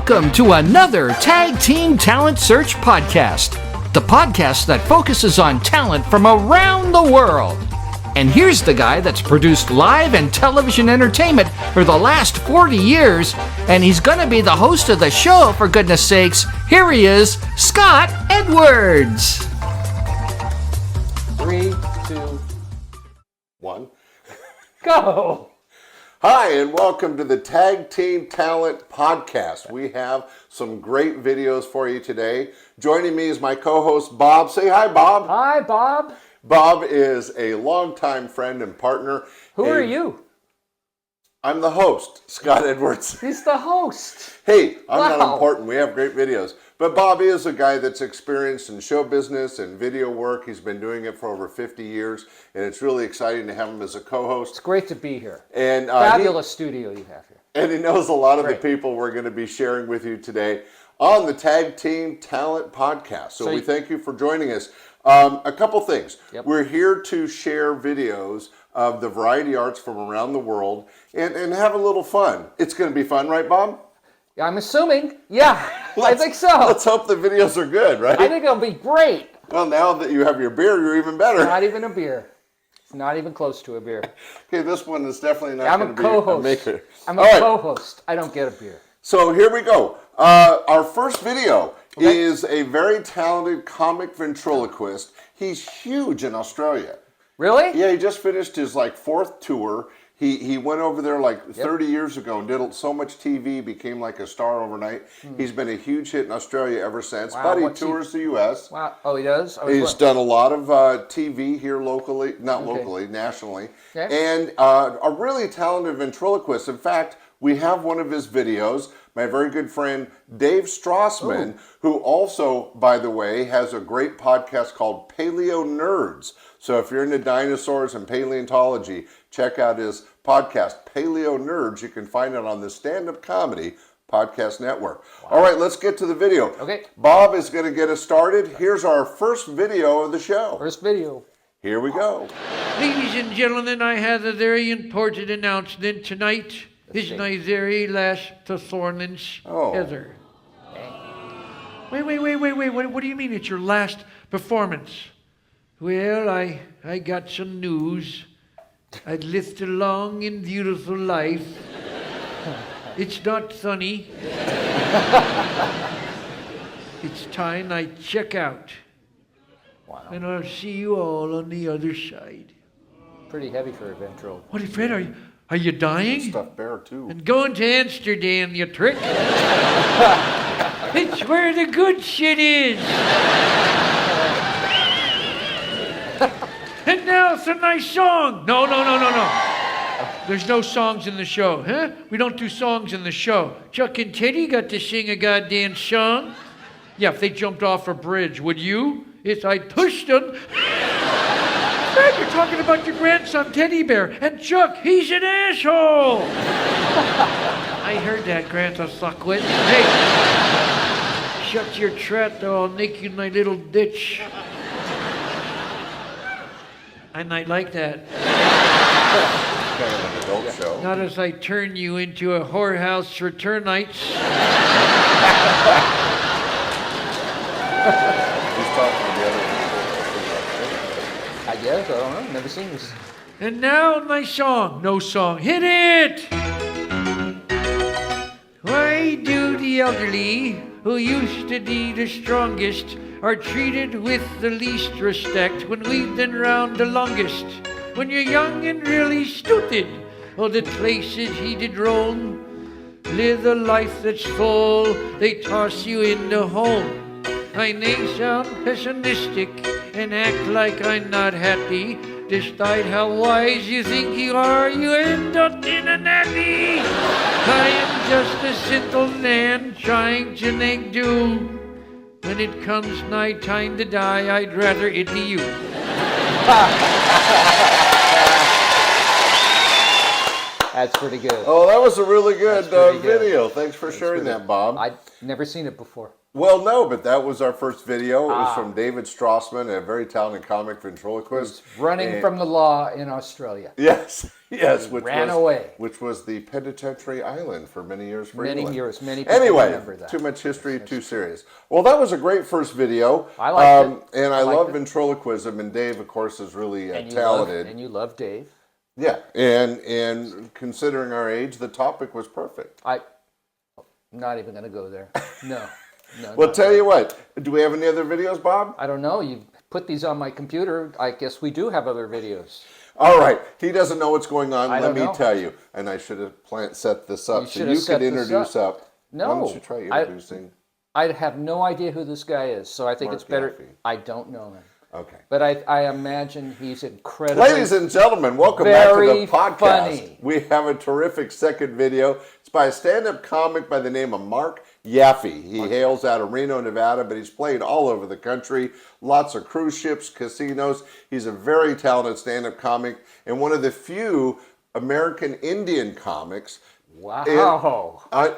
Welcome to another Tag Team Talent Search podcast, the podcast that focuses on talent from around the world. And here's the guy that's produced live and television entertainment for the last 40 years, and he's going to be the host of the show, for goodness sakes. Here he is, Scott Edwards. 3, 2, 1. Go! Hi, and welcome to the Tag Team Talent Podcast. We have some great videos for you today. Joining me is my co-host, Bob. Say hi, Bob. Hi, Bob. Bob is a longtime friend and partner. Who are you? I'm the host, Scott Edwards. He's the host. Hey, I'm Wow. not important. We have great videos. But Bob is a guy that's experienced in show business and video work. He's been doing it for over 50 years, and it's really exciting to have him as a co-host. It's great to be here. And Fabulous studio you have here. And he knows a lot of Great. the people we're going to be sharing with you today on the Tag Team Talent Podcast. So we thank you for joining us. A couple things. Yep. We're here to share videos of the variety arts from around the world and have a little fun. It's going to be fun, right, Bob? I'm assuming. Yeah, I think so. Let's hope the videos are good, right? I think it'll be great. Well, now that you have your beer, you're even better. Not even a beer. It's not even close to a beer. Okay, this one is definitely not I'm going a to be a co-host. maker. I'm a co-host. I don't get a beer. So here we go. Our first video is a very talented comic ventriloquist. He's huge in Australia. Really? Yeah, he just finished his fourth tour. He went over there 30 years ago and did so much TV, became like a star overnight. He's been a huge hit in Australia ever since. Wow, But he what's tours the U.S. Wow. Oh, he does? He's done a lot of TV here locally, not locally, nationally. Okay. And a really talented ventriloquist. In fact, we have one of his videos. My very good friend Dave Strassman, who also, by the way, has a great podcast called Paleo Nerds. So if you're into dinosaurs and paleontology, check out his podcast, Paleo Nerds. You can find it on the Stand-Up Comedy Podcast Network. Wow. All right, let's get to the video. Okay. Bob is going to get us started. Here's our first video of the show. First video. Here we go. Ladies and gentlemen, I have a very important announcement tonight. It's my very last performance ever. Wait. What do you mean it's your last performance? Well, I got some news. I'd lived a long and beautiful life. It's not funny. It's time I check out. Wow. And I'll see you all on the other side. Pretty heavy for a ventrilo. What, Fred, are you dying? Stuffed bear, too. And going to Amsterdam, you trick. It's where the good shit is. And now it's a nice song. No. There's no songs in the show, huh? We don't do songs in the show. Chuck and Teddy got to sing a goddamn song. Yeah, if they jumped off a bridge, would you? If I pushed them. Fred, you're talking about your grandson, Teddy Bear. And Chuck, he's an asshole. I heard that, Grandpa Suckwit. Hey, shut your trap, or I'll nick you in my little ditch. I might like that. Kind of an adult show. Not as I turn you into a whorehouse for termites. He's talking to the other I guess. I don't know. Never seen this. And now my song. No song. Hit it! Why do the elderly, who used to be the strongest, are treated with the least respect when we've been round the longest? When you're young and really stupid, all the places he did roam, live a life that's full, they toss you in the home. I may sound pessimistic and act like I'm not happy. Despite how wise you think you are, you end up in a nappy. I am just a simple man trying to make do. When it comes night time to die, I'd rather it be you. That's pretty good. Oh, that was a really good That's pretty good. video. Thanks for sharing that, Bob. I've never seen it before. Well, no, but that was our first video. It was from David Strassman, a very talented comic ventriloquist. Running from the law in Australia. Yes, Ran away. Which was the penitentiary island for many years for Many England. years. Many people Anyway, remember that. too much history, too serious. Well, that was a great first video. I liked it. And I liked love it. ventriloquism, and Dave, of course, is really And you talented. and you love Dave. Yeah, and considering our age, the topic was perfect. I'm not even going to go there. No. Well, tell you what, do we have any other videos, Bob? I don't know. You put these on my computer. I guess we do have other videos. All right, he doesn't know what's going on. I Let don't me know. tell you. And I should have set this up so should you have set could this introduce up. No. Why don't you try introducing? I have no idea who this guy is, so I think Marc it's better. Yaffe. I don't know him. Okay. But I imagine he's incredible. Ladies and gentlemen, welcome back to the Very podcast. funny. We have a terrific second video. It's by a stand-up comic by the name of Marc Yaffe. He hails out of Reno, Nevada, but he's played all over the country. Lots of cruise ships, casinos. He's a very talented stand-up comic and one of the few American Indian comics Wow.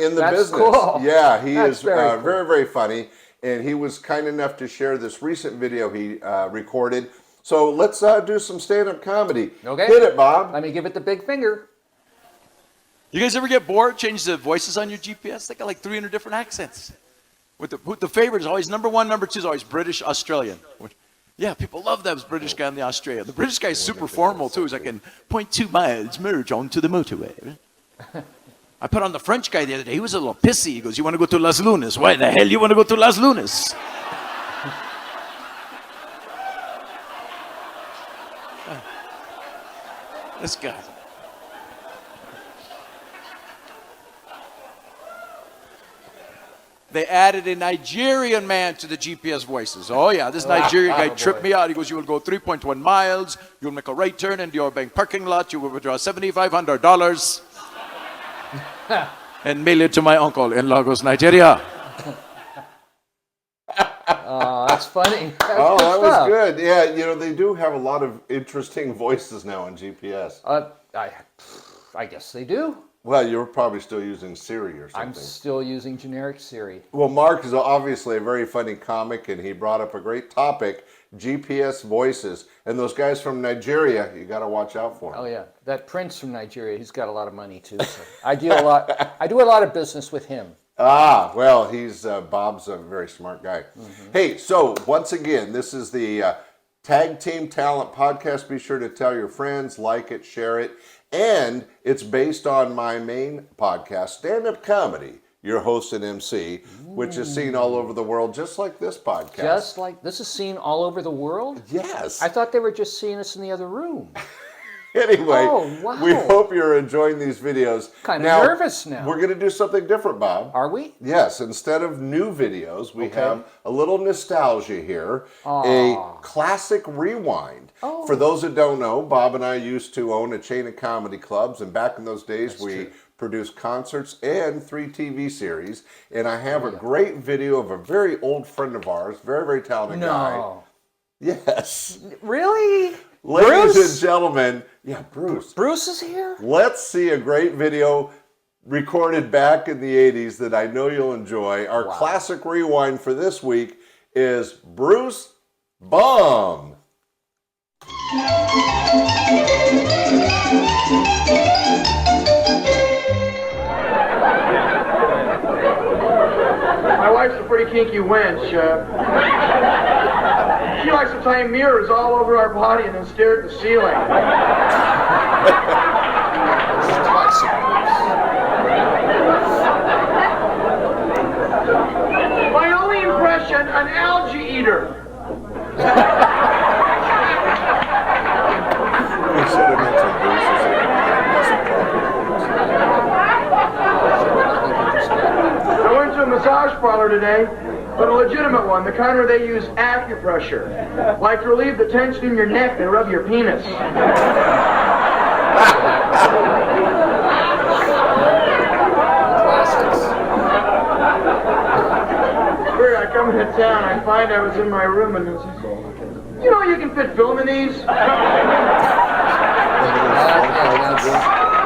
in the That's business. cool. Yeah, he That's is very cool. very, very funny. And he was kind enough to share this recent video he recorded. So let's do some stand-up comedy. Okay. Hit it, Bob. Let me give it the big finger. You guys ever get bored? Change the voices on your GPS? They got like 300 different accents. With the favorite is always number one, number two is always British, Australian. Yeah, people love that British guy in the Australia. The British guy is super formal too. He's like, in 0.2 miles, merge onto the motorway. I put on the French guy the other day. He was a little pissy. He goes, "You want to go to Las Lunas? Why the hell you want to go to Las Lunas?" This guy. They added a Nigerian man to the GPS voices. Oh yeah, this Nigerian guy tripped me out. He goes, "You will go 3.1 miles. You'll make a right turn into your bank parking lot. You will withdraw $7,500 and mail it to my uncle in Lagos, Nigeria." Oh, that's funny. That's Oh, good that stuff. was good. Yeah, you know, they do have a lot of interesting voices now on GPS. I guess they do. Well, you're probably still using Siri or something. I'm still using generic Siri. Well, Mark is obviously a very funny comic, and he brought up a great topic, GPS voices. And those guys from Nigeria, you got to watch out for them. Oh yeah, that prince from Nigeria. He's got a lot of money too. So I do a lot. I do a lot of business with him. Ah, well, he's Bob's a very smart guy. Mm-hmm. Hey, so once again, this is the Tag Team Talent Podcast. Be sure to tell your friends, like it, share it. And it's based on my main podcast, Stand Up Comedy, your host and MC, which is seen all over the world, just like this podcast. Just like this is seen all over the world? Yes. I thought they were just seeing us in the other room. Anyway, Oh, wow. we hope you're enjoying these videos. Kind of nervous now. We're going to do something different, Bob. Are we? Yes, instead of new videos, we have a little nostalgia here, a classic rewind. Oh. For those that don't know, Bob and I used to own a chain of comedy clubs, and back in those days, we produced concerts and 3 TV series. And I have a great video of a very old friend of ours, very, very talented guy. No. Yes. Really? Ladies Bruce? and gentlemen, Bruce. Bruce is here? Let's see a great video recorded back in the 80s that I know you'll enjoy. Our classic rewind for this week is Bruce Baum. My wife's a pretty kinky wench. She likes to tie mirrors all over our body and then stare at the ceiling. My only impression, an algae eater. We should have mentioned Bruce I went to a massage parlor today, but a legitimate one, the kind where they use acupressure. Like to relieve the tension in your neck, they rub your penis. Here, I come into town, I find I was in my room, and it's, you can fit film in these.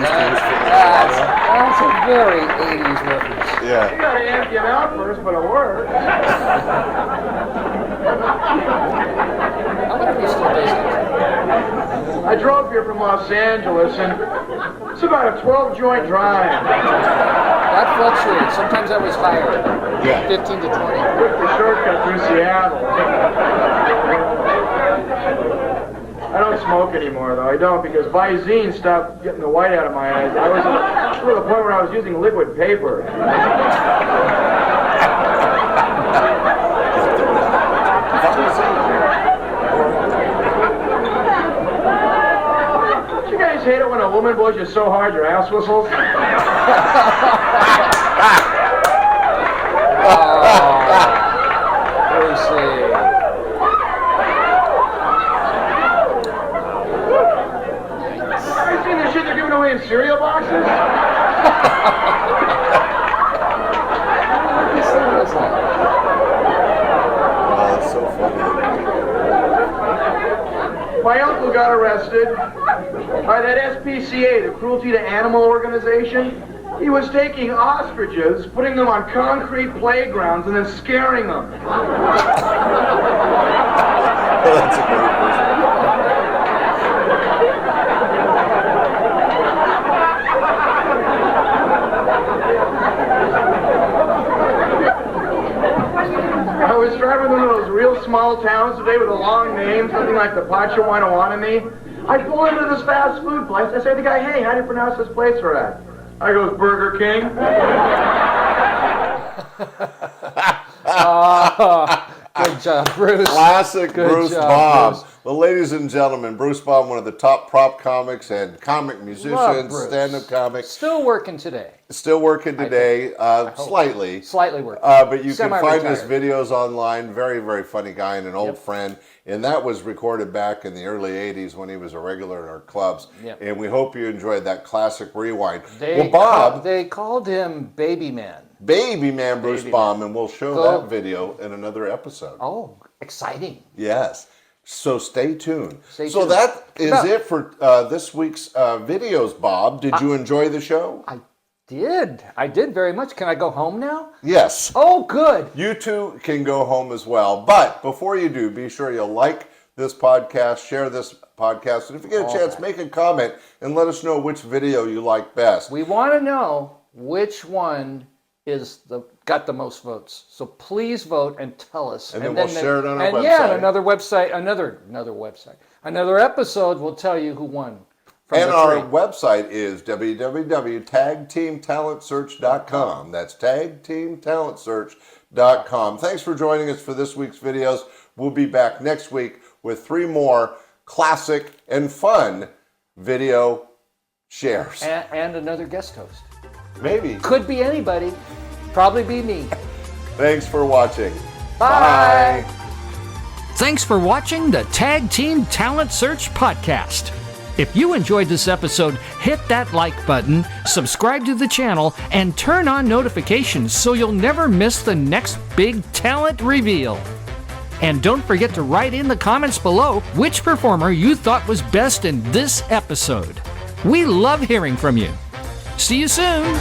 That's a very 80s reference. Yeah. You gotta empty him out first, but it works. I wonder if he still does that. I drove here from Los Angeles, and it's about a 12-joint drive. That fluctuates. Sometimes that was higher. Yeah. 15 to 20. Took the shortcut through Seattle. I don't smoke anymore, though. I don't, because Visine stopped getting the white out of my eyes. I was to the point where I was using liquid paper. Don't you guys hate it when a woman blows you so hard your ass whistles? Have you seen the shit they're giving away in cereal boxes? Oh, that's so funny. My uncle got arrested by that SPCA, the Cruelty to Animal Organization. He was taking ostriches, putting them on concrete playgrounds, and then scaring them. That's a great person. I was driving one of those real small towns today with a long name, something like the Potchawanawanami. I pull into this fast food place. I say to the guy, "Hey, how do you pronounce this place we're at?" I goes, "Burger King." Good job, Bruce. Classic Good Bruce job, Baum. Bruce. Well, ladies and gentlemen, Bruce Baum, one of the top prop comics and comic musicians, Bruce. stand-up comics. Still working today. Still working today, slightly. Slightly working. But you can find his Semi-retired. videos online. Very, very funny guy and an old friend. And that was recorded back in the early 80s when he was a regular in our clubs. Yep. And we hope you enjoyed that classic rewind. They well, Bob, they called him Baby Man. Baby Man Bruce Baby Baum, and we'll show Go. that video in another episode. Oh, exciting. Yes. So stay tuned. Stay so tuned. that is Now- it for this week's videos, Bob. Did you enjoy the show? I did very much. Can I go home now? Yes. Oh, good. You too can go home as well. But before you do, be sure you like this podcast, share this podcast, and if you get a chance, make a comment and let us know which video you like best. We want to know which one got the most votes. So please vote and tell us. And then we'll share it on our and website. yeah, another website, another website. Another episode will tell you who won. From And the our three. website is www.tagteamtalentsearch.com. That's tagteamtalentsearch.com. Thanks for joining us for this week's videos. We'll be back next week with 3 more classic and fun video shares. And another guest host. Maybe. Could be anybody. Probably be me. Thanks for watching. Bye. Thanks for watching the Tag Team Talent Search podcast. If you enjoyed this episode, hit that like button, subscribe to the channel, and turn on notifications so you'll never miss the next big talent reveal. And don't forget to write in the comments below which performer you thought was best in this episode. We love hearing from you. See you soon!